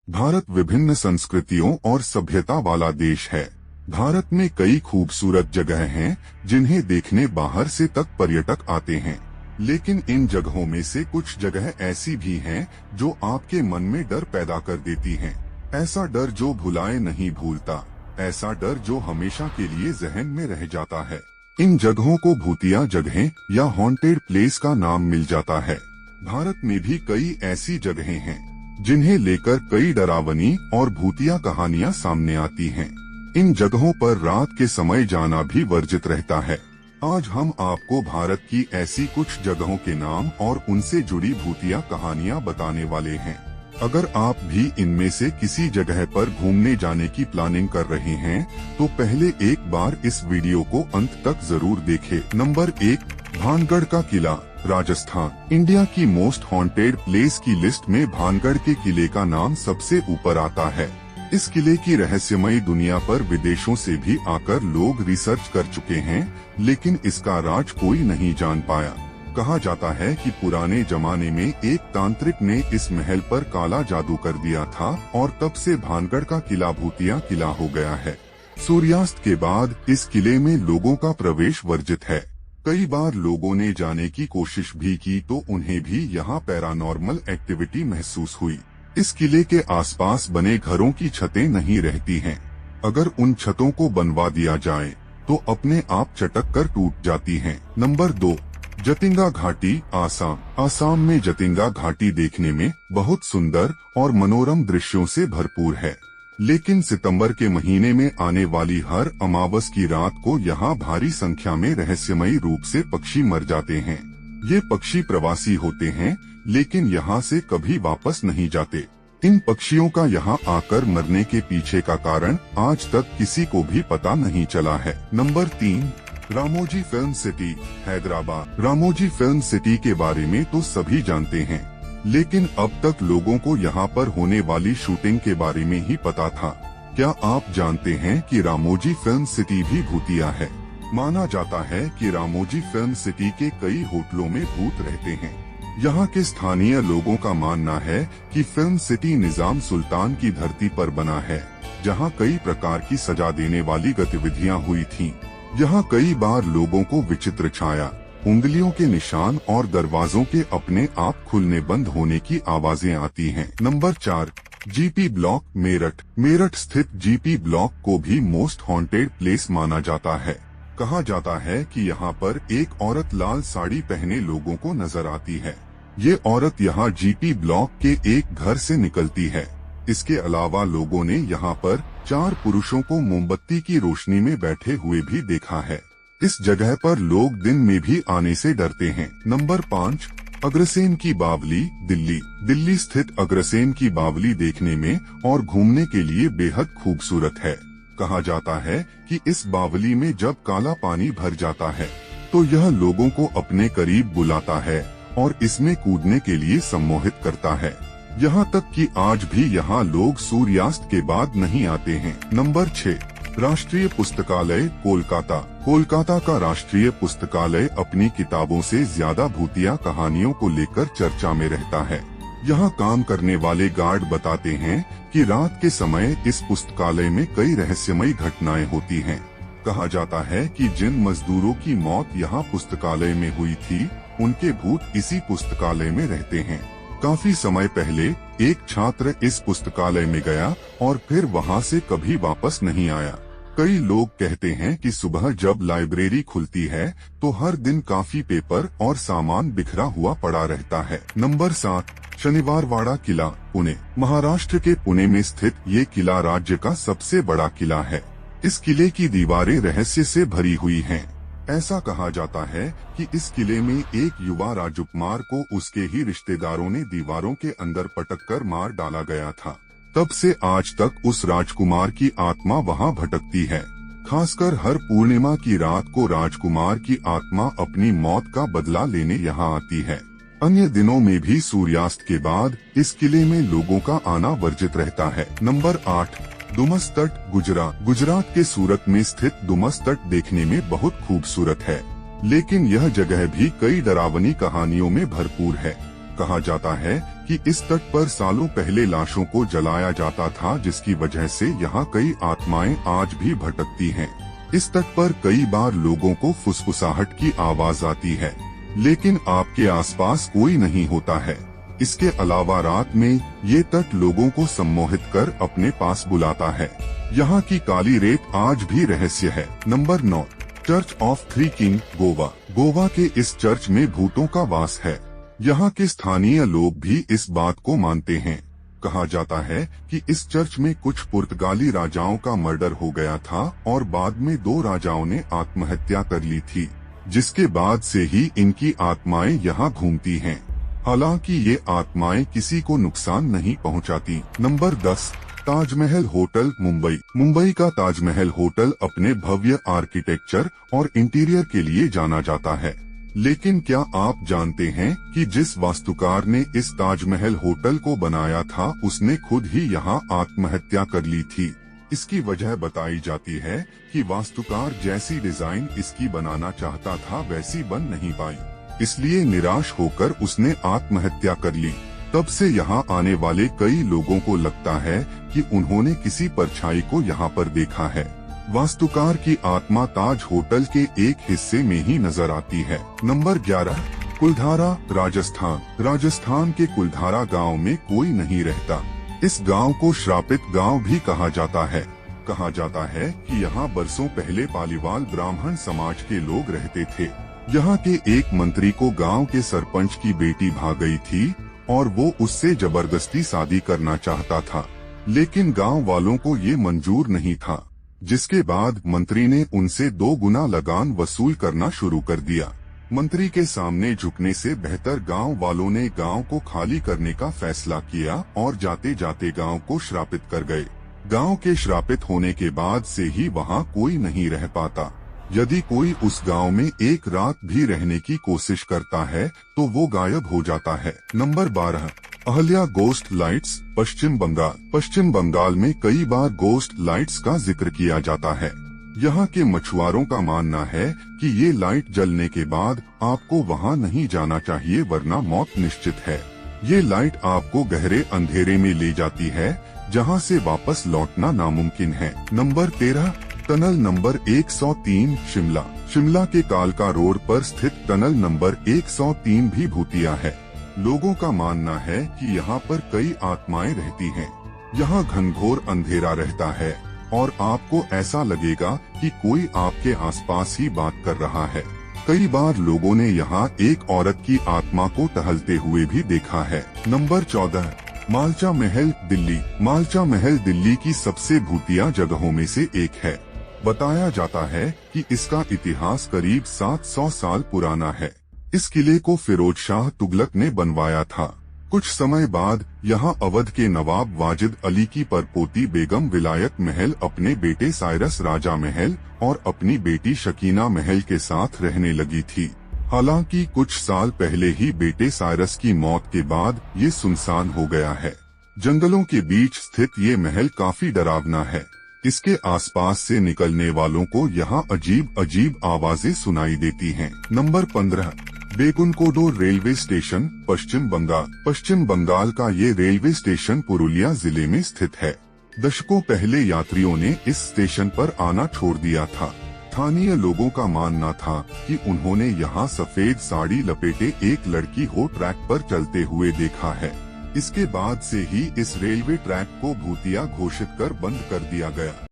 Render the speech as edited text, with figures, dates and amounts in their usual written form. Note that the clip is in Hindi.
भारत विभिन्न संस्कृतियों और सभ्यता वाला देश है। भारत में कई खूबसूरत जगह हैं जिन्हें देखने बाहर से तक पर्यटक आते हैं। लेकिन इन जगहों में से कुछ जगह ऐसी भी हैं जो आपके मन में डर पैदा कर देती हैं। ऐसा डर जो भुलाए नहीं भूलता, ऐसा डर जो हमेशा के लिए जहन में रह जाता है। इन जगहों को भूतिया जगहें या हॉन्टेड प्लेस का नाम मिल जाता है। भारत में भी कई ऐसी जगहें हैं जिन्हें लेकर कई डरावनी और भूतिया कहानियां सामने आती हैं। इन जगहों पर रात के समय जाना भी वर्जित रहता है। आज हम आपको भारत की ऐसी कुछ जगहों के नाम और उनसे जुड़ी भूतिया कहानियां बताने वाले हैं। अगर आप भी इनमें से किसी जगह पर घूमने जाने की प्लानिंग कर रहे हैं तो पहले एक बार इस वीडियो को अंत तक जरूर देखें। नंबर 1, भानगढ़ का किला, राजस्थान। इंडिया की मोस्ट हॉन्टेड प्लेस की लिस्ट में भानगढ़ के किले का नाम सबसे ऊपर आता है। इस किले की रहस्यमयी दुनिया पर विदेशों से भी आकर लोग रिसर्च कर चुके हैं, लेकिन इसका राज कोई नहीं जान पाया। कहा जाता है कि पुराने जमाने में एक तांत्रिक ने इस महल पर काला जादू कर दिया था और तब से भानगढ़ का किला भूतिया किला हो गया है। सूर्यास्त के बाद इस किले में लोगों का प्रवेश वर्जित है। कई बार लोगों ने जाने की कोशिश भी की तो उन्हें भी यहाँ पैरानॉर्मल एक्टिविटी महसूस हुई। इस किले के आसपास बने घरों की छतें नहीं रहती हैं। अगर उन छतों को बनवा दिया जाए तो अपने आप चटक कर टूट जाती हैं। नंबर 2, जतिंगा घाटी, आसाम। आसाम में जतिंगा घाटी देखने में बहुत सुंदर और मनोरम दृश्यों से भरपूर है, लेकिन सितंबर के महीने में आने वाली हर अमावस की रात को यहाँ भारी संख्या में रहस्यमयी रूप से पक्षी मर जाते हैं। ये पक्षी प्रवासी होते हैं, लेकिन यहाँ से कभी वापस नहीं जाते। इन पक्षियों का यहाँ आकर मरने के पीछे का कारण आज तक किसी को भी पता नहीं चला है। Number 3, Ramoji film city, Hyderabad. Ramoji film city के बारे में तो सभी जानते हैं, लेकिन अब तक लोगों को यहाँ पर होने वाली शूटिंग के बारे में ही पता था। क्या आप जानते हैं कि रामोजी फिल्म सिटी भी भूतिया है? माना जाता है कि रामोजी फिल्म सिटी के कई होटलों में भूत रहते हैं। यहाँ के स्थानीय लोगों का मानना है कि फिल्म सिटी निजाम सुल्तान की धरती पर बना है, जहाँ कई प्रकार की सजा देने वाली गतिविधियाँ हुई थीं। यहाँ कई बार लोगों को विचित्र छाया, उंगलियों के निशान और दरवाजों के अपने आप खुलने बंद होने की आवाजें आती हैं। Number 4, GP block, Meerut. Meerut स्थित जीपी ब्लॉक को भी मोस्ट हॉन्टेड प्लेस माना जाता है। कहा जाता है कि यहाँ पर एक औरत लाल साड़ी पहने लोगों को नजर आती है। ये औरत यहाँ जीपी ब्लॉक के एक घर से निकलती है। इसके अलावा लोगों ने यहाँ पर 4 पुरुषों को मोमबत्ती की रोशनी में बैठे हुए भी देखा है। इस जगह पर लोग दिन में भी आने से डरते हैं। नंबर 5, अग्रसेन की बावली, दिल्ली। दिल्ली स्थित अग्रसेन की बावली देखने में और घूमने के लिए बेहद खूबसूरत है। कहा जाता है कि इस बावली में जब काला पानी भर जाता है तो यह लोगों को अपने करीब बुलाता है और इसमें कूदने के लिए सम्मोहित करता है। यहाँ तक कि आज भी यहाँ लोग सूर्यास्त के बाद नहीं आते हैं। नंबर 6, राष्ट्रीय पुस्तकालय, कोलकाता। कोलकाता का राष्ट्रीय पुस्तकालय अपनी किताबों से ज्यादा भूतिया कहानियों को लेकर चर्चा में रहता है। यहाँ काम करने वाले गार्ड बताते हैं कि रात के समय इस पुस्तकालय में कई रहस्यमयी घटनाएं होती हैं। कहा जाता है कि जिन मजदूरों की मौत यहाँ पुस्तकालय में हुई थी, उनके भूत इसी पुस्तकालय में रहते हैं। काफी समय पहले एक छात्र इस पुस्तकालय में गया और फिर वहाँ से कभी वापस नहीं आया। कई लोग कहते हैं कि सुबह जब लाइब्रेरी खुलती है तो हर दिन काफी पेपर और सामान बिखरा हुआ पड़ा रहता है। नंबर 7, शनिवारवाड़ा किला, पुणे। महाराष्ट्र के पुणे में स्थित ये किला राज्य का सबसे बड़ा किला है। इस किले की दीवारें रहस्य से भरी हुई हैं। ऐसा कहा जाता है कि इस किले में एक युवा राजकुमार को उसके ही रिश्तेदारों ने दीवारों के अंदर पटककर मार डाला गया था। तब से आज तक उस राजकुमार की आत्मा वहां भटकती है। खासकर हर पूर्णिमा की रात को राजकुमार की आत्मा अपनी मौत का बदला लेने यहाँ आती है। अन्य दिनों में भी सूर्यास्त के बाद इस किले में लोगों का आना वर्जित रहता है। नंबर 8, डुमस तट, गुजरात। गुजरात के सूरत में स्थित डुमस तट देखने में बहुत खूबसूरत है, लेकिन यह जगह भी कई डरावनी कहानियों में भरपूर है। कहा जाता है कि इस तट पर सालों पहले लाशों को जलाया जाता था, जिसकी वजह से यहाँ कई आत्माएं आज भी भटकती हैं। इस तट पर कई बार लोगों को फुसफुसाहट की आवाज आती है, लेकिन आपके आसपास कोई नहीं होता है। इसके अलावा रात में ये तट लोगों को सम्मोहित कर अपने पास बुलाता है। यहाँ की काली रेत आज भी रहस्य है। Number 9, church of three king, Goa. Goa के इस चर्च में भूतों का वास है। यहाँ के स्थानीय लोग भी इस बात को मानते हैं। कहा जाता है कि इस चर्च में कुछ पुर्तगाली राजाओं का मर्डर हो गया था और बाद में 2 राजाओं ने आत्महत्या कर ली थी, जिसके बाद से ही इनकी आत्माएं यहाँ घूमती हैं। हालांकि ये आत्माएं किसी को नुकसान नहीं पहुँचाती। Number 10, Taj Mahal hotel, Mumbai. मुंबई का ताजमहल होटल अपने भव्य आर्किटेक्चर और इंटीरियर के लिए जाना जाता है। लेकिन क्या आप जानते हैं कि जिस वास्तुकार ने इस ताजमहल होटल को बनाया था, उसने खुद ही यहाँ आत्महत्या कर ली थी। इसकी वजह बताई जाती है कि वास्तुकार जैसी डिजाइन इसकी बनाना चाहता था वैसी बन नहीं पाई, इसलिए निराश होकर उसने आत्महत्या कर ली। तब से यहाँ आने वाले कई लोगों को लगता है कि उन्होंने किसी परछाई को यहाँ पर देखा है। वास्तुकार की आत्मा ताज होटल के एक हिस्से में ही नजर आती है। नंबर 11, कुलधारा, राजस्थान। राजस्थान के कुलधारा गांव में कोई नहीं रहता। इस गांव को श्रापित गांव भी कहा जाता है। कहा जाता है कि यहाँ बरसों पहले पालीवाल ब्राह्मण समाज के लोग रहते थे। यहाँ के एक मंत्री को गांव के सरपंच की बेटी भाग गई थी और वो उससे जबरदस्ती शादी करना चाहता था, लेकिन गांव वालों को ये मंजूर नहीं था, जिसके बाद मंत्री ने उनसे 2 गुना लगान वसूल करना शुरू कर दिया। मंत्री के सामने झुकने से बेहतर गांव वालों ने गांव को खाली करने का फैसला किया और जाते जाते गांव को श्रापित कर गए। गांव के श्रापित होने के बाद से ही वहां कोई नहीं रह पाता। यदि कोई उस गांव में एक रात भी रहने की कोशिश करता है तो वो गायब हो जाता है। नंबर 12, अहल्या गोस्ट लाइट्स, पश्चिम बंगाल। पश्चिम बंगाल में कई बार गोस्ट लाइट्स का जिक्र किया जाता है। यहाँ के मछुआरों का मानना है कि ये लाइट जलने के बाद आपको वहाँ नहीं जाना चाहिए, वरना मौत निश्चित है। ये लाइट आपको गहरे अंधेरे में ले जाती है, जहाँ से वापस लौटना नामुमकिन है। Number 13, tunnel number 103, Shimla. Shimla के कालका रोड पर स्थित टनल नंबर 103 भी भूतिया है। लोगों का मानना है कि यहाँ पर कई आत्माएं रहती हैं। यहाँ घनघोर अंधेरा रहता है और आपको ऐसा लगेगा कि कोई आपके आसपास ही बात कर रहा है। कई बार लोगों ने यहाँ एक औरत की आत्मा को टहलते हुए भी देखा है। नंबर 14, मालचा महल, दिल्ली। मालचा महल दिल्ली की सबसे भूतिया जगहों में से एक है। बताया जाता है कि इसका इतिहास करीब 700 साल पुराना है। इस किले को फिरोज शाह तुगलक ने बनवाया था। कुछ समय बाद यहाँ अवध के नवाब वाजिद अली की परपोती बेगम विलायत महल अपने बेटे साइरस राजा महल और अपनी बेटी शकीना महल के साथ रहने लगी थी। हालांकि कुछ साल पहले ही बेटे साइरस की मौत के बाद ये सुनसान हो गया है। जंगलों के बीच स्थित ये महल काफी डरावना है। इसके आसपास से निकलने वालों को यहाँ अजीब अजीब आवाजें सुनाई देती हैं। नंबर 15, बेगुनकोडो रेलवे स्टेशन, पश्चिम बंगाल। पश्चिम बंगाल का ये रेलवे स्टेशन पुरुलिया जिले में स्थित है। दशकों पहले यात्रियों ने इस स्टेशन पर आना छोड़ दिया था। स्थानीय लोगों का मानना था कि उन्होंने यहाँ सफेद साड़ी लपेटे एक लड़की को ट्रैक पर चलते हुए देखा है। इसके बाद से ही इस रेलवे ट्रैक को भूतिया घोषित कर बंद कर दिया गया।